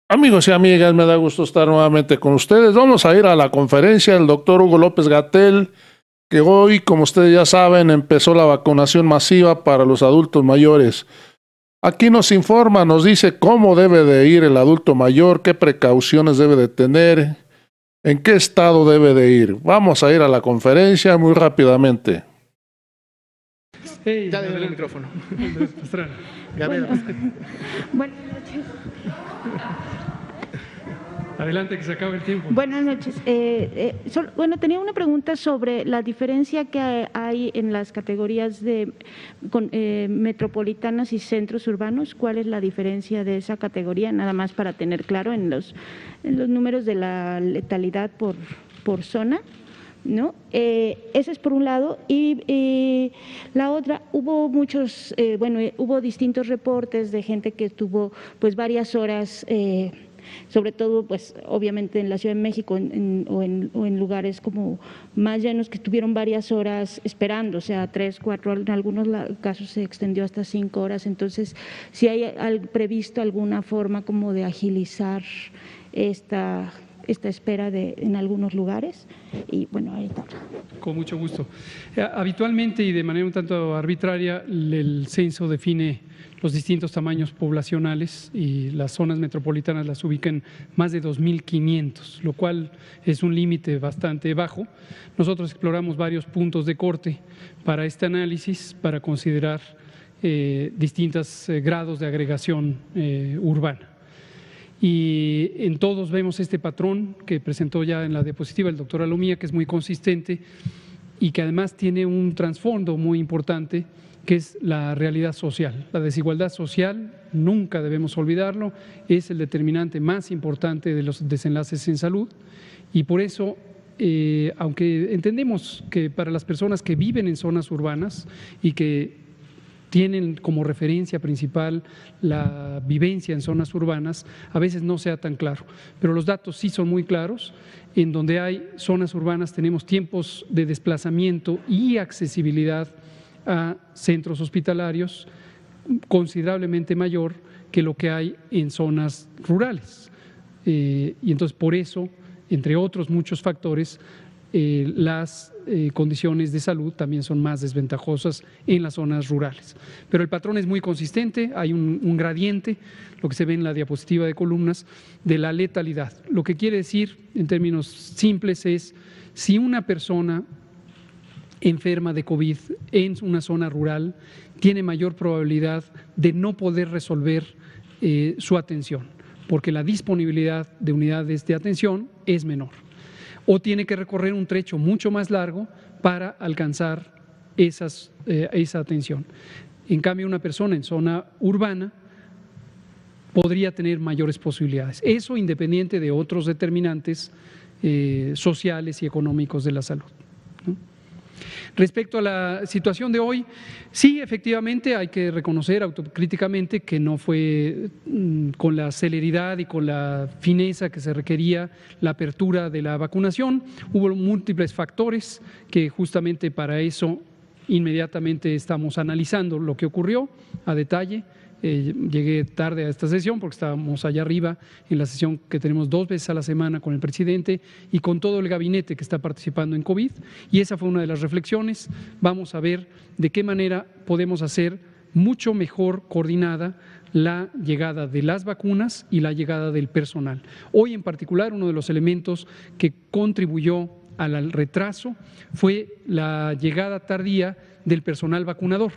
Amigos y amigas, me da gusto estar nuevamente con ustedes. Vamos a ir a la conferencia del doctor Hugo López-Gatell, que hoy, como ustedes ya saben, empezó la vacunación masiva para los adultos mayores. Aquí nos informa, nos dice cómo debe de ir el adulto mayor, qué precauciones debe de tener, en qué estado debe de ir. Vamos a ir a la conferencia muy rápidamente. Hey, ya le doy el micrófono. Bueno, buenas noches. Adelante, que se acabe el tiempo. Buenas noches. Tenía una pregunta sobre la diferencia que hay en las categorías de metropolitanas y centros urbanos. ¿Cuál es la diferencia de esa categoría? Nada más para tener claro en los números de la letalidad por zona, ¿no? Ese es por un lado. Y la otra, hubo distintos reportes de gente que estuvo pues varias horas, sobre todo pues obviamente en la Ciudad de México o en lugares como más llanos, que estuvieron varias horas esperando, o sea, 3, 4, en algunos casos se extendió hasta 5 horas. Entonces, si hay previsto alguna forma como de agilizar esta espera en algunos lugares. Y bueno, ahí está. Con mucho gusto. Habitualmente y de manera un tanto arbitraria, el censo define los distintos tamaños poblacionales y las zonas metropolitanas las ubican más de 2.500, lo cual es un límite bastante bajo. Nosotros exploramos varios puntos de corte para este análisis, para considerar distintos grados de agregación urbana. Y en todos vemos este patrón que presentó ya en la diapositiva el doctor Alomía, que es muy consistente y que además tiene un trasfondo muy importante, que es la realidad social. La desigualdad social, nunca debemos olvidarlo, es el determinante más importante de los desenlaces en salud, y por eso, aunque entendemos que para las personas que viven en zonas urbanas y que tienen como referencia principal la vivencia en zonas urbanas, a veces no sea tan claro, pero los datos sí son muy claros. En donde hay zonas urbanas tenemos tiempos de desplazamiento y accesibilidad a centros hospitalarios considerablemente mayor que lo que hay en zonas rurales. Y entonces por eso, entre otros muchos factores, las condiciones de salud también son más desventajosas en las zonas rurales. Pero el patrón es muy consistente, hay un gradiente, lo que se ve en la diapositiva de columnas, de la letalidad. Lo que quiere decir, en términos simples, es si una persona enferma de COVID en una zona rural tiene mayor probabilidad de no poder resolver su atención, porque la disponibilidad de unidades de atención es menor, o tiene que recorrer un trecho mucho más largo para alcanzar esa atención. En cambio, una persona en zona urbana podría tener mayores posibilidades, eso independiente de otros determinantes sociales y económicos de la salud, ¿no? Respecto a la situación de hoy, sí, efectivamente hay que reconocer autocríticamente que no fue con la celeridad y con la fineza que se requería la apertura de la vacunación. Hubo múltiples factores que justamente para eso inmediatamente estamos analizando lo que ocurrió a detalle. Llegué tarde a esta sesión porque estábamos allá arriba en la sesión que tenemos 2 veces a la semana con el presidente y con todo el gabinete que está participando en COVID, y esa fue una de las reflexiones. Vamos a ver de qué manera podemos hacer mucho mejor coordinada la llegada de las vacunas y la llegada del personal. Hoy en particular, uno de los elementos que contribuyó al retraso fue la llegada tardía del personal vacunador.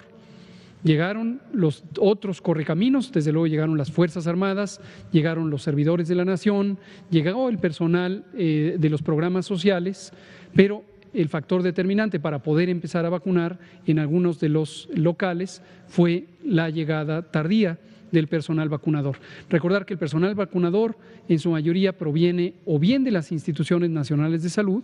Llegaron los otros correcaminos, desde luego llegaron las Fuerzas Armadas, llegaron los servidores de la Nación, llegó el personal de los programas sociales, pero el factor determinante para poder empezar a vacunar en algunos de los locales fue la llegada tardía del personal vacunador. Recordar que el personal vacunador en su mayoría proviene o bien de las instituciones nacionales de salud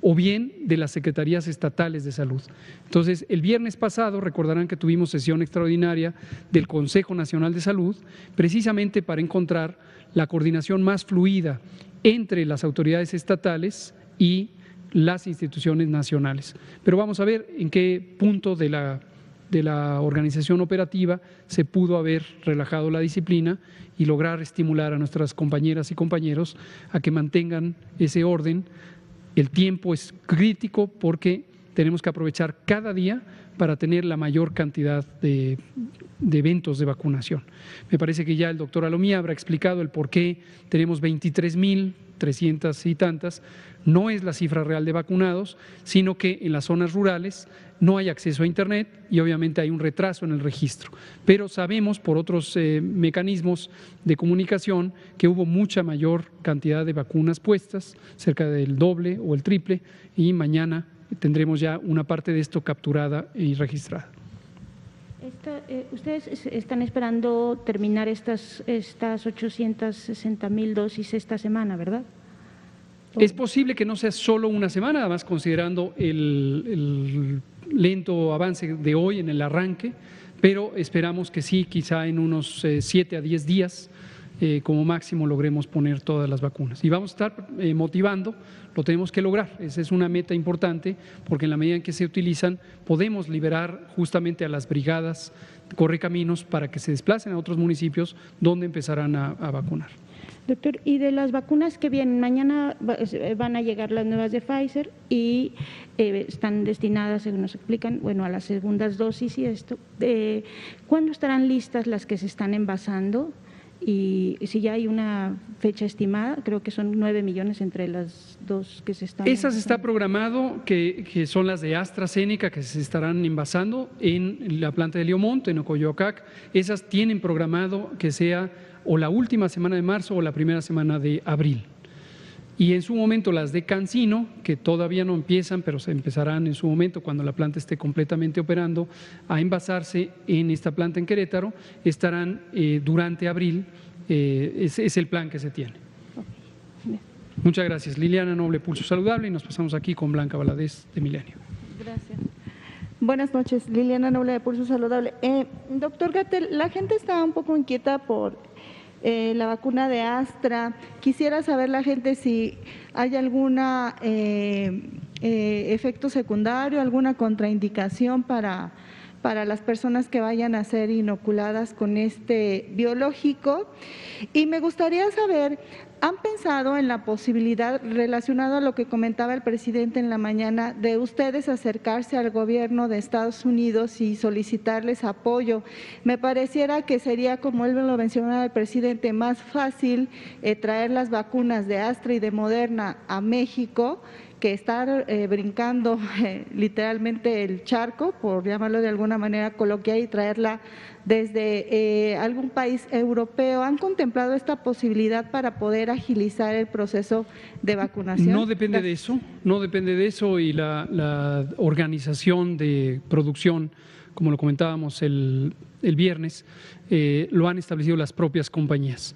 o bien de las secretarías estatales de salud. Entonces, el viernes pasado recordarán que tuvimos sesión extraordinaria del Consejo Nacional de Salud, precisamente para encontrar la coordinación más fluida entre las autoridades estatales y las instituciones nacionales. Pero vamos a ver en qué punto de la de la organización operativa se pudo haber relajado la disciplina y lograr estimular a nuestras compañeras y compañeros a que mantengan ese orden. El tiempo es crítico porque tenemos que aprovechar cada día para tener la mayor cantidad de eventos de vacunación. Me parece que ya el doctor Alomía habrá explicado el por qué tenemos 23.300 y tantas. No es la cifra real de vacunados, sino que en las zonas rurales no hay acceso a Internet y obviamente hay un retraso en el registro. Pero sabemos por otros mecanismos de comunicación que hubo mucha mayor cantidad de vacunas puestas, cerca del doble o el triple, y mañana tendremos ya una parte de esto capturada y registrada. ¿Ustedes están esperando terminar estas 860,000 dosis esta semana, verdad? Es posible que no sea solo una semana, además considerando el lento avance de hoy en el arranque, pero esperamos que sí, quizá en unos 7 a 10 días como máximo logremos poner todas las vacunas. Y vamos a estar motivando, lo tenemos que lograr, esa es una meta importante, porque en la medida en que se utilizan podemos liberar justamente a las brigadas correcaminos para que se desplacen a otros municipios donde empezarán a vacunar. Doctor, y de las vacunas que vienen, mañana van a llegar las nuevas de Pfizer y están destinadas, según nos explican, bueno, a las segundas dosis y esto. ¿Cuándo estarán listas las que se están envasando? Y si ya hay una fecha estimada, creo que son 9 millones entre las dos que se están… Esas está programado que son las de AstraZeneca que se estarán envasando en la planta de Leomont, en Ocoyoacac. Esas tienen programado que sea o la última semana de marzo o la primera semana de abril. Y en su momento las de CanSino, que todavía no empiezan, pero se empezarán en su momento cuando la planta esté completamente operando, a envasarse en esta planta en Querétaro, estarán durante abril, es el plan que se tiene. Muchas gracias. Liliana Noble, Pulso Saludable, y nos pasamos aquí con Blanca Valadez de Milenio. Gracias. Buenas noches, Liliana Noble de Pulso Saludable. Doctor Gatell, la gente está un poco inquieta por la vacuna de Astra. Quisiera saber la gente si hay alguna efecto secundario, alguna contraindicación para las personas que vayan a ser inoculadas con este biológico. Y me gustaría saber, ¿han pensado en la posibilidad, relacionado a lo que comentaba el presidente en la mañana, de ustedes acercarse al gobierno de Estados Unidos y solicitarles apoyo? Me pareciera que sería, como él lo mencionaba el presidente, más fácil traer las vacunas de Astra y de Moderna a México que estar brincando literalmente el charco, por llamarlo de alguna manera coloquial, y traerla desde algún país europeo. ¿Han contemplado esta posibilidad para poder agilizar el proceso de vacunación? No depende de eso, no depende de eso, y la organización de producción, como lo comentábamos el viernes, lo han establecido las propias compañías.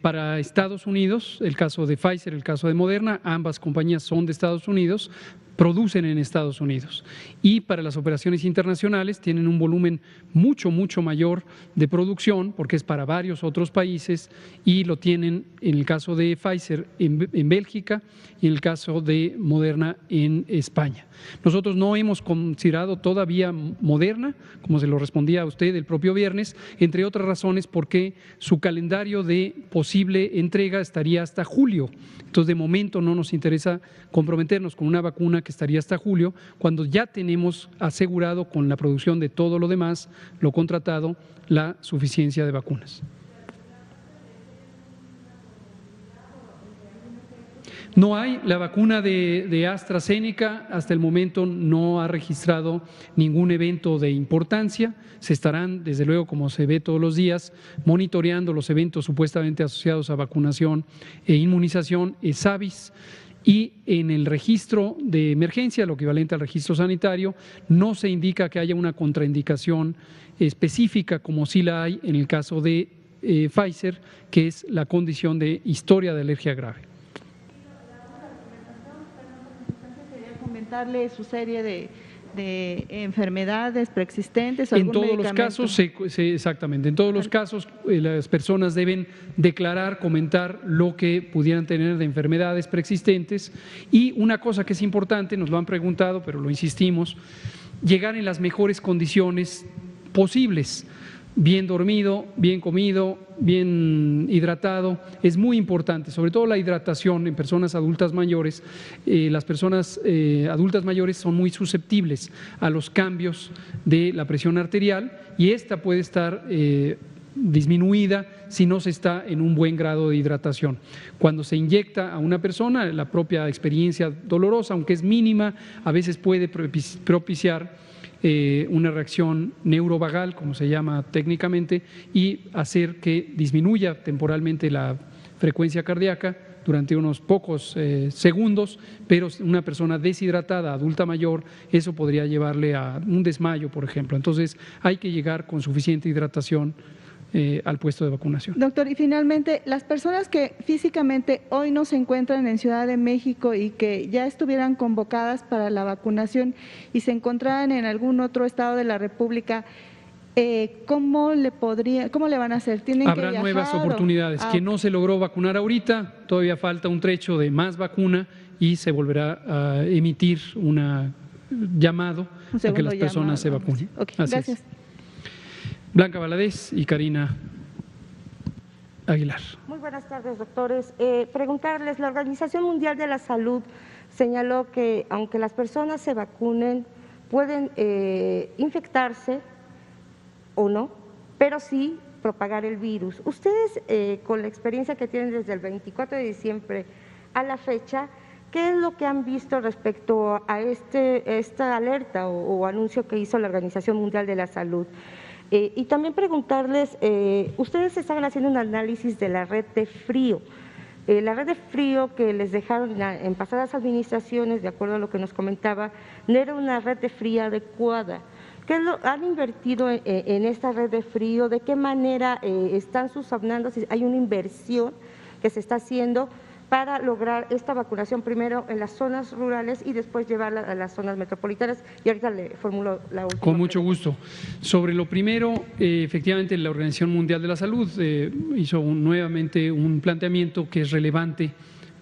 Para Estados Unidos, el caso de Pfizer, el caso de Moderna, ambas compañías son de Estados Unidos, producen en Estados Unidos, y para las operaciones internacionales tienen un volumen mucho mayor de producción porque es para varios otros países, y lo tienen en el caso de Pfizer en Bélgica y en el caso de Moderna en España. Nosotros no hemos considerado todavía Moderna, como se lo respondía a usted el propio viernes, entre otras razones porque su calendario de posible entrega estaría hasta julio. Entonces, de momento no nos interesa comprometernos con una vacuna que estaría hasta julio, cuando ya tenemos asegurado con la producción de todo lo demás, lo contratado, la suficiencia de vacunas. No hay, la vacuna de AstraZeneca hasta el momento no ha registrado ningún evento de importancia. Se estarán, desde luego, como se ve todos los días, monitoreando los eventos supuestamente asociados a vacunación e inmunización, ESAVIS, y en el registro de emergencia, lo equivalente al registro sanitario, no se indica que haya una contraindicación específica como sí la hay en el caso de Pfizer, que es la condición de historia de alergia grave. Comentarle su serie de enfermedades preexistentes. En todos los casos, exactamente, en todos los casos las personas deben declarar, comentar lo que pudieran tener de enfermedades preexistentes. Y una cosa que es importante, nos lo han preguntado, pero lo insistimos, llegar en las mejores condiciones posibles. Bien dormido, bien comido, bien hidratado, es muy importante, sobre todo la hidratación en personas adultas mayores. Las personas adultas mayores son muy susceptibles a los cambios de la presión arterial y esta puede estar disminuida si no se está en un buen grado de hidratación. Cuando se inyecta a una persona, la propia experiencia dolorosa, aunque es mínima, a veces puede propiciar una reacción neurovagal, como se llama técnicamente, y hacer que disminuya temporalmente la frecuencia cardíaca durante unos pocos segundos, pero una persona deshidratada, adulta mayor, eso podría llevarle a un desmayo, por ejemplo. Entonces, hay que llegar con suficiente hidratación al puesto de vacunación. Doctor, y finalmente, las personas que físicamente hoy no se encuentran en Ciudad de México y que ya estuvieran convocadas para la vacunación y se encontraran en algún otro estado de la República, ¿cómo le van a hacer? ¿Tienen Habrá que nuevas viajar oportunidades. Que no se logró vacunar ahorita, todavía falta un trecho de más vacuna y se volverá a emitir un llamado a que las personas se vacunen. Okay, gracias. Es. Blanca Valadez y Karina Aguilar. Muy buenas tardes, doctores. Preguntarles, la Organización Mundial de la Salud señaló que aunque las personas se vacunen, pueden infectarse o no, pero sí propagar el virus. Ustedes, con la experiencia que tienen desde el 24 de diciembre a la fecha, ¿qué es lo que han visto respecto a esta alerta o anuncio que hizo la Organización Mundial de la Salud? Y también preguntarles, ustedes estaban haciendo un análisis de la red de frío. La red de frío que les dejaron en pasadas administraciones, de acuerdo a lo que nos comentaba, no era una red de frío adecuada. ¿Qué han invertido en esta red de frío? ¿De qué manera están subsanando? Si hay una inversión que se está haciendo para lograr esta vacunación primero en las zonas rurales y después llevarla a las zonas metropolitanas. Y ahorita le formulo la última. Con mucho gusto. Sobre lo primero, efectivamente la Organización Mundial de la Salud hizo nuevamente un planteamiento que es relevante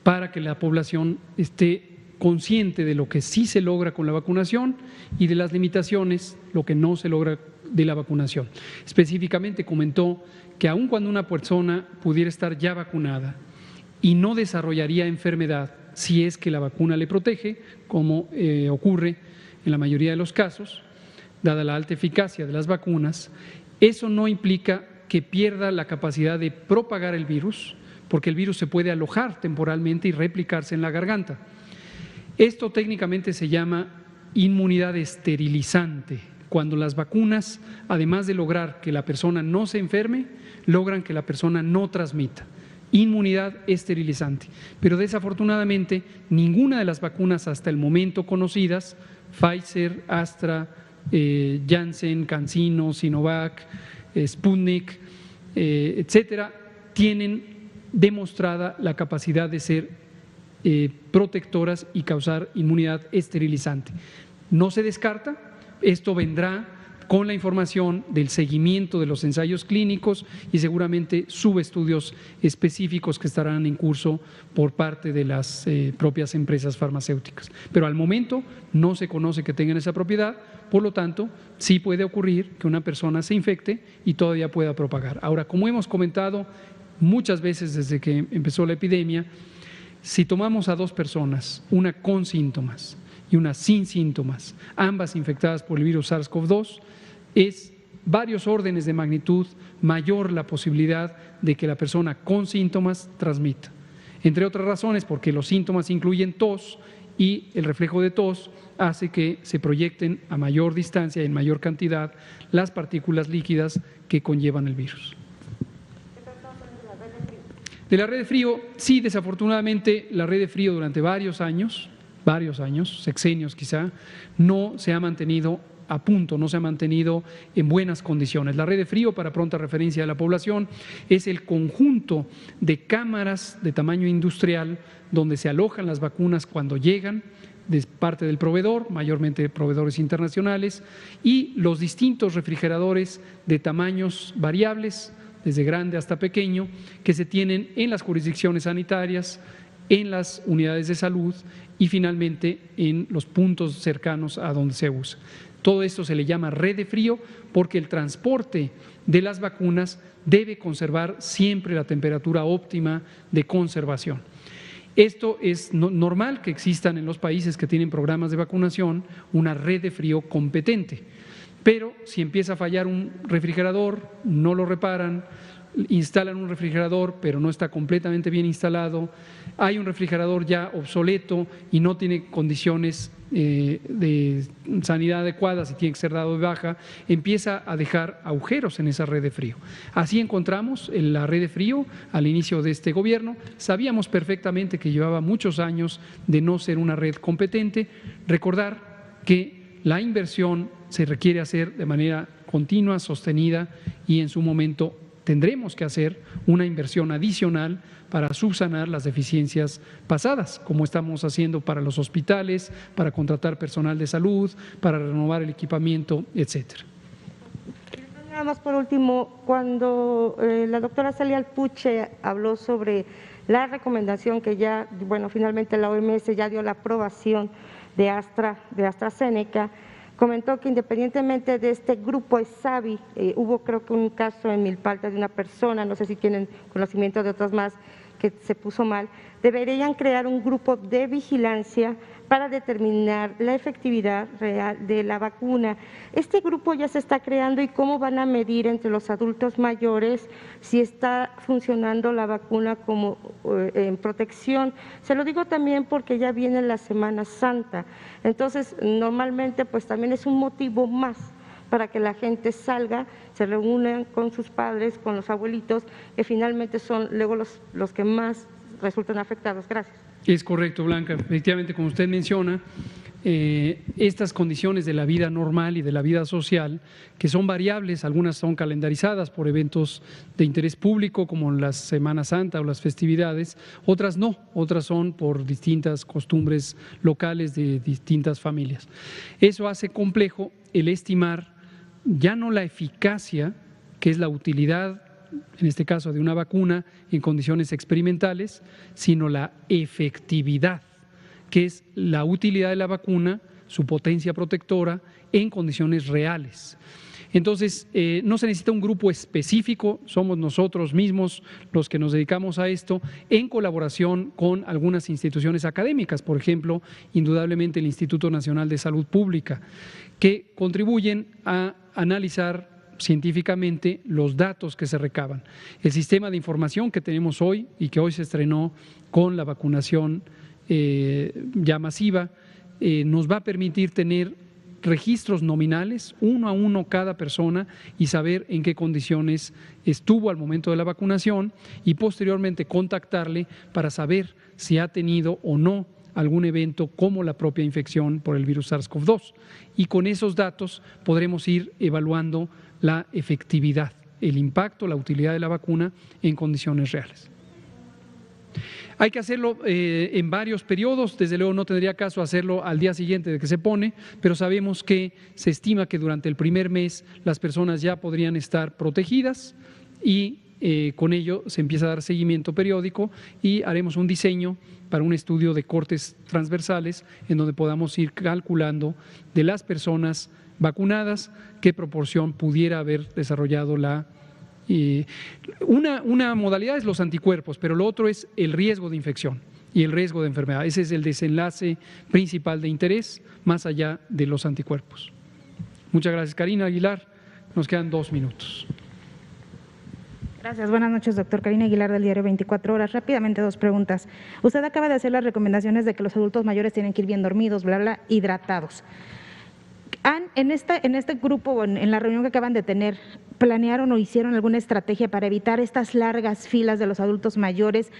para que la población esté consciente de lo que sí se logra con la vacunación y de las limitaciones, lo que no se logra de la vacunación. Específicamente comentó que aun cuando una persona pudiera estar ya vacunada y no desarrollaría enfermedad si es que la vacuna le protege, como ocurre en la mayoría de los casos, dada la alta eficacia de las vacunas, eso no implica que pierda la capacidad de propagar el virus, porque el virus se puede alojar temporalmente y replicarse en la garganta. Esto técnicamente se llama inmunidad esterilizante, cuando las vacunas, además de lograr que la persona no se enferme, logran que la persona no transmita. Inmunidad esterilizante. Pero desafortunadamente ninguna de las vacunas hasta el momento conocidas, Pfizer, Astra, Janssen, CanSino, Sinovac, Sputnik, etcétera, tienen demostrada la capacidad de ser protectoras y causar inmunidad esterilizante. No se descarta, esto vendrá con la información del seguimiento de los ensayos clínicos y seguramente subestudios específicos que estarán en curso por parte de las propias empresas farmacéuticas. Pero al momento no se conoce que tengan esa propiedad, por lo tanto, sí puede ocurrir que una persona se infecte y todavía pueda propagar. Ahora, como hemos comentado muchas veces desde que empezó la epidemia, si tomamos a dos personas, una con síntomas y una sin síntomas, ambas infectadas por el virus SARS-CoV-2, es varios órdenes de magnitud mayor la posibilidad de que la persona con síntomas transmita. Entre otras razones, porque los síntomas incluyen tos y el reflejo de tos hace que se proyecten a mayor distancia y en mayor cantidad las partículas líquidas que conllevan el virus. De la red de frío, sí, desafortunadamente la red de frío durante varios años, sexenios quizá, no se ha mantenido a punto, no se ha mantenido en buenas condiciones. La red de frío, para pronta referencia de la población, es el conjunto de cámaras de tamaño industrial donde se alojan las vacunas cuando llegan de parte del proveedor, mayormente proveedores internacionales, y los distintos refrigeradores de tamaños variables, desde grande hasta pequeño, que se tienen en las jurisdicciones sanitarias, en las unidades de salud y finalmente en los puntos cercanos a donde se usa. Todo esto se le llama red de frío porque el transporte de las vacunas debe conservar siempre la temperatura óptima de conservación. Esto es normal que existan en los países que tienen programas de vacunación una red de frío competente, pero si empieza a fallar un refrigerador, no lo reparan, instalan un refrigerador pero no está completamente bien instalado, hay un refrigerador ya obsoleto y no tiene condiciones de sanidad adecuadas y tiene que ser dado de baja, empieza a dejar agujeros en esa red de frío. Así encontramos en la red de frío al inicio de este gobierno. Sabíamos perfectamente que llevaba muchos años de no ser una red competente. Recordar que la inversión se requiere hacer de manera continua, sostenida, y en su momento tendremos que hacer una inversión adicional para subsanar las deficiencias pasadas, como estamos haciendo para los hospitales, para contratar personal de salud, para renovar el equipamiento, etcétera. Nada más por último, cuando la doctora Celia Alpuche habló sobre la recomendación que ya, bueno, finalmente la OMS ya dio la aprobación de AstraZeneca, comentó que independientemente de este grupo ESAVI, hubo creo que un caso en Milpalta de una persona, no sé si tienen conocimiento de otros más, que se puso mal, deberían crear un grupo de vigilancia para determinar la efectividad real de la vacuna. Este grupo ya se está creando y cómo van a medir entre los adultos mayores si está funcionando la vacuna como en protección. Se lo digo también porque ya viene la Semana Santa, entonces normalmente pues también es un motivo más para que la gente salga, se reúnan con sus padres, con los abuelitos, que finalmente son luego los que más resultan afectados. Gracias. Es correcto, Blanca. Efectivamente, como usted menciona, estas condiciones de la vida normal y de la vida social, que son variables, algunas son calendarizadas por eventos de interés público como la Semana Santa o las festividades, otras no, otras son por distintas costumbres locales de distintas familias. Eso hace complejo el estimar ya no la eficacia, que es la utilidad, en este caso de una vacuna en condiciones experimentales, sino la efectividad, que es la utilidad de la vacuna, su potencia protectora en condiciones reales. Entonces, no se necesita un grupo específico, somos nosotros mismos los que nos dedicamos a esto en colaboración con algunas instituciones académicas, por ejemplo, indudablemente el Instituto Nacional de Salud Pública, que contribuyen a analizar científicamente los datos que se recaban. El sistema de información que tenemos hoy y que hoy se estrenó con la vacunación ya masiva, nos va a permitir tener registros nominales, uno a uno cada persona, y saber en qué condiciones estuvo al momento de la vacunación y posteriormente contactarle para saber si ha tenido o no algún evento como la propia infección por el virus SARS-CoV-2. Y con esos datos podremos ir evaluando la efectividad, el impacto, la utilidad de la vacuna en condiciones reales. Hay que hacerlo en varios periodos, desde luego no tendría caso hacerlo al día siguiente de que se pone, pero sabemos que se estima que durante el primer mes las personas ya podrían estar protegidas y con ello se empieza a dar seguimiento periódico y haremos un diseño para un estudio de cortes transversales en donde podamos ir calculando de las personas vacunadas qué proporción pudiera haber desarrollado la una modalidad es los anticuerpos, pero lo otro es el riesgo de infección y el riesgo de enfermedad. Ese es el desenlace principal de interés, más allá de los anticuerpos. Muchas gracias, Karina Aguilar. Nos quedan 2 minutos. Gracias. Buenas noches, doctor. Karina Aguilar, del diario 24 Horas. Rápidamente, 2 preguntas. Usted acaba de hacer las recomendaciones de que los adultos mayores tienen que ir bien dormidos, hidratados. En este grupo, en la reunión que acaban de tener, ¿planearon o hicieron alguna estrategia para evitar estas largas filas de los adultos mayores,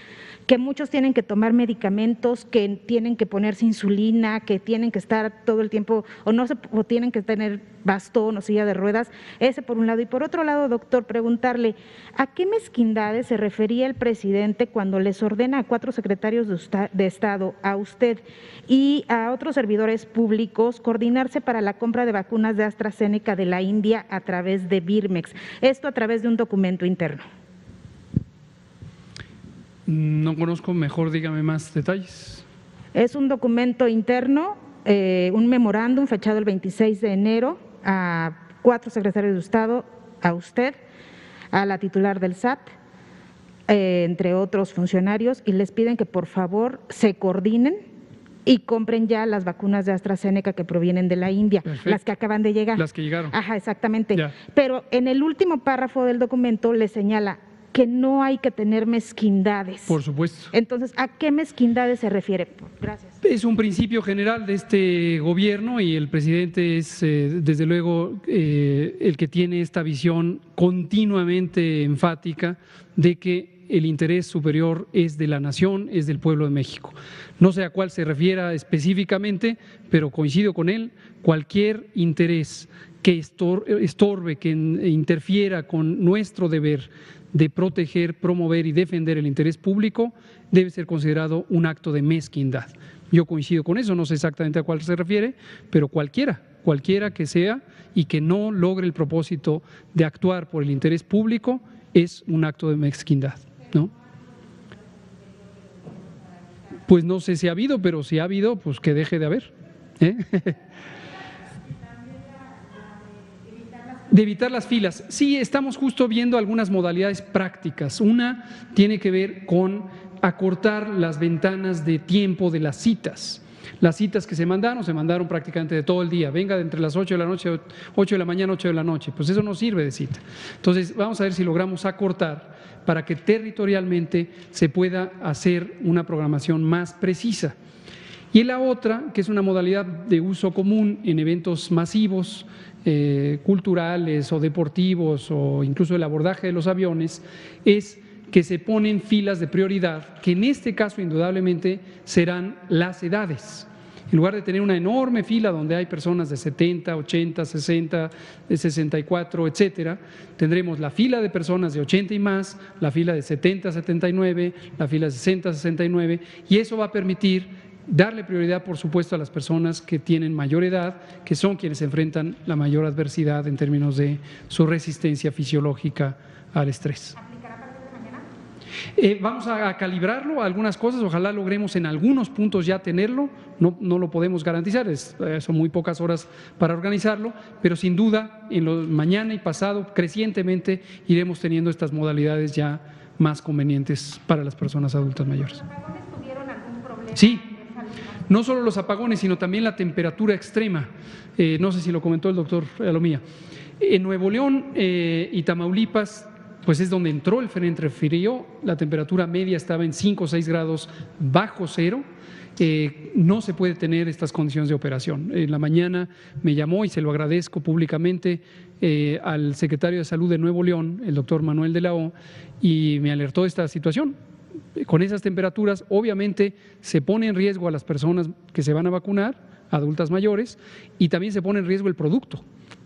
que muchos tienen que tomar medicamentos, que tienen que ponerse insulina, que tienen que estar todo el tiempo o tienen que tener bastón o silla de ruedas? Ese por un lado. Y por otro lado, doctor, preguntarle, ¿a qué mezquindades se refería el presidente cuando les ordena a 4 secretarios de Estado, a usted y a otros servidores públicos, coordinarse para la compra de vacunas de AstraZeneca de la India a través de Birmex? Esto a través de un documento interno. No conozco, mejor dígame más detalles. Es un documento interno un memorándum fechado el 26 de enero a 4 secretarios de Estado, a usted, a la titular del SAT, entre otros funcionarios, y les piden que por favor se coordinen y compren ya las vacunas de AstraZeneca que provienen de la India. Perfecto. Las que acaban de llegar. Las que llegaron. Ajá, exactamente. Ya. Pero en el último párrafo del documento le señala que no hay que tener mezquindades. Por supuesto. Entonces, ¿a qué mezquindades se refiere? Gracias. Es un principio general de este gobierno y el presidente es, desde luego, el que tiene esta visión continuamente enfática de que el interés superior es de la nación, es del pueblo de México. No sé a cuál se refiera específicamente, pero coincido con él, cualquier interés que estorbe, que interfiera con nuestro deber de proteger, promover y defender el interés público, debe ser considerado un acto de mezquindad. Yo coincido con eso, no sé exactamente a cuál se refiere, pero cualquiera que sea y que no logre el propósito de actuar por el interés público es un acto de mezquindad, ¿no? Pues no sé si ha habido, pero si ha habido, pues que deje de haber, ¿eh? De evitar las filas. Sí, estamos justo viendo algunas modalidades prácticas. Una tiene que ver con acortar las ventanas de tiempo de las citas. Las citas que se mandaron prácticamente de todo el día. Venga de entre las 8 de la noche, 8 de la mañana, 8 de la noche. Pues eso no sirve de cita. Entonces, vamos a ver si logramos acortar para que territorialmente se pueda hacer una programación más precisa. Y la otra, que es una modalidad de uso común en eventos masivos, culturales o deportivos o incluso el abordaje de los aviones, es que se ponen filas de prioridad, que en este caso indudablemente serán las edades. En lugar de tener una enorme fila donde hay personas de 70, 80, 60, de 64, etcétera, tendremos la fila de personas de 80 y más, la fila de 70, 79, la fila de 60, 69, y eso va a permitir darle prioridad, por supuesto, a las personas que tienen mayor edad, que son quienes enfrentan la mayor adversidad en términos de su resistencia fisiológica al estrés. ¿Aplicará a partir de mañana? Vamos a calibrarlo, algunas cosas, ojalá logremos en algunos puntos ya tenerlo, no lo podemos garantizar, son muy pocas horas para organizarlo, pero sin duda mañana y pasado crecientemente iremos teniendo estas modalidades ya más convenientes para las personas adultas mayores. ¿Los apagones tuvieron algún problema? Sí. No solo los apagones, sino también la temperatura extrema. No sé si lo comentó el doctor Alomía. En Nuevo León y Tamaulipas, pues es donde entró el frente frío, la temperatura media estaba en 5 o 6 grados bajo cero. No se puede tener estas condiciones de operación. En la mañana me llamó, y se lo agradezco públicamente, al secretario de Salud de Nuevo León, el doctor Manuel de la O, y me alertó de esta situación. Con esas temperaturas, obviamente, se pone en riesgo a las personas que se van a vacunar, adultas mayores, y también se pone en riesgo el producto.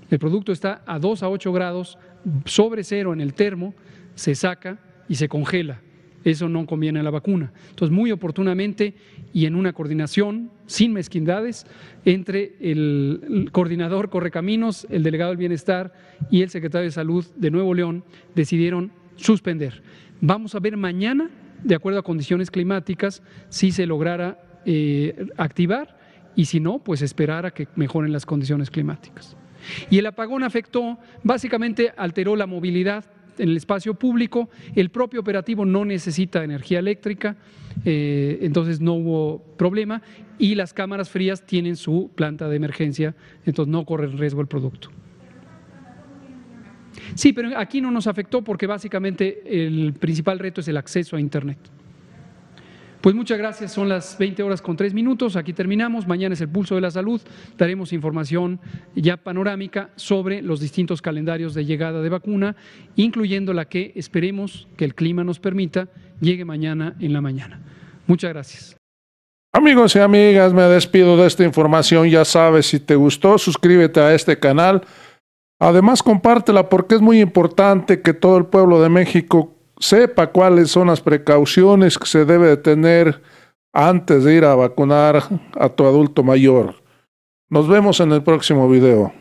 El producto está a 2 a 8 grados sobre cero en el termo, se saca y se congela. Eso no conviene a la vacuna. Entonces, muy oportunamente y en una coordinación, sin mezquindades, entre el coordinador Correcaminos, el delegado del Bienestar y el secretario de Salud de Nuevo León, decidieron suspender. Vamos a ver mañana, de acuerdo a condiciones climáticas, si se lograra activar, y si no, pues esperar a que mejoren las condiciones climáticas. Y el apagón afectó, básicamente alteró la movilidad en el espacio público. El propio operativo no necesita energía eléctrica, entonces no hubo problema, y las cámaras frías tienen su planta de emergencia, entonces no corre el riesgo el producto. Sí, pero aquí no nos afectó porque básicamente el principal reto es el acceso a Internet. Pues muchas gracias, son las 20:03, aquí terminamos. Mañana es el Pulso de la Salud, daremos información ya panorámica sobre los distintos calendarios de llegada de vacuna, incluyendo la que esperemos que el clima nos permita llegue mañana en la mañana. Muchas gracias. Amigos y amigas, me despido de esta información. Ya sabes, si te gustó, suscríbete a este canal. Además, compártela porque es muy importante que todo el pueblo de México sepa cuáles son las precauciones que se debe de tener antes de ir a vacunar a tu adulto mayor. Nos vemos en el próximo video.